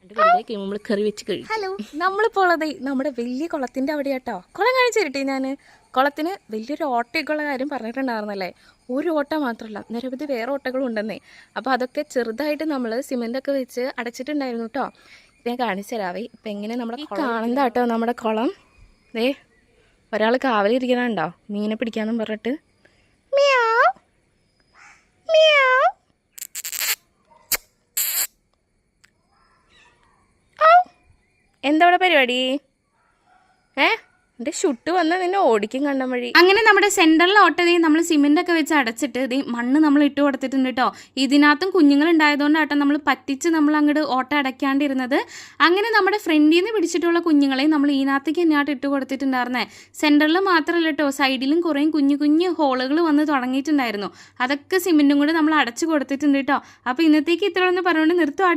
നമ്മൾ കറി വെച്ച് കഴിയും. ഹലോ, നമ്മളിപ്പോൾ ഉള്ളത് നമ്മുടെ വലിയ കുളത്തിൻ്റെ അവിടെ കേട്ടോ. കുളം കാണിച്ചു തരട്ടെ ഞാൻ. കുളത്തിന് വലിയൊരു ഓട്ടയൊക്കെ ഉള്ള കാര്യം പറഞ്ഞിട്ടുണ്ടായിരുന്നല്ലേ. ഒരു ഓട്ട മാത്രമല്ല, നിരവധി വേറെ ഓട്ടകളും ഉണ്ടെന്നേ. അപ്പോൾ അതൊക്കെ ചെറുതായിട്ട് നമ്മൾ സിമെൻ്റൊക്കെ വെച്ച് അടച്ചിട്ടുണ്ടായിരുന്നു കേട്ടോ. ഞാൻ കാണിച്ചു തരാവേ. ഇപ്പം എങ്ങനെ നമ്മുടെ ഈ കാണുന്ന കേട്ടോ നമ്മുടെ കുളം. ദേ ഒരാൾ കാവലിരിക്കണുണ്ടോ മീനെ പിടിക്കാമെന്നും പറഞ്ഞിട്ട്. Meow meow. എന്താ ഇവിടെ പരിപാടി? എൻ്റെ ഷുട്ട് വന്ന് നിന്നെ ഓടിക്കും കണ്ട വഴി. അങ്ങനെ നമ്മുടെ സെൻറ്ററിലെ ഓട്ടതേ നമ്മൾ സിമെൻ്റൊക്കെ വെച്ച് അടച്ചിട്ട് ഇതേ മണ്ണ് നമ്മൾ ഇട്ട് കൊടുത്തിട്ടുണ്ട് കേട്ടോ. ഇതിനകത്തും കുഞ്ഞുങ്ങൾ ഉണ്ടായതുകൊണ്ടാട്ടോ നമ്മൾ പറ്റിച്ച് നമ്മൾ അങ്ങോട്ട് ഓട്ട അടയ്ക്കാണ്ടിരുന്നത്. അങ്ങനെ നമ്മുടെ ഫ്രണ്ടിൽ നിന്ന് പിടിച്ചിട്ടുള്ള കുഞ്ഞുങ്ങളെ നമ്മൾ ഇതിനകത്തേക്ക് തന്നെയായിട്ട് ഇട്ട് കൊടുത്തിട്ടുണ്ടായിരുന്നേ. സെൻറ്ററിൽ മാത്രമല്ല കേട്ടോ, സൈഡിലും കുറേ കുഞ്ഞു കുഞ്ഞു ഹോളുകൾ വന്ന് തുടങ്ങിയിട്ടുണ്ടായിരുന്നു. അതൊക്കെ സിമെൻറ്റും കൂടെ നമ്മൾ അടച്ച് കൊടുത്തിട്ടുണ്ട് കേട്ടോ. അപ്പോൾ ഇന്നത്തേക്ക് ഇത്രയൊന്ന് പറഞ്ഞുകൊണ്ട് നിർത്തുവാട്ടോ.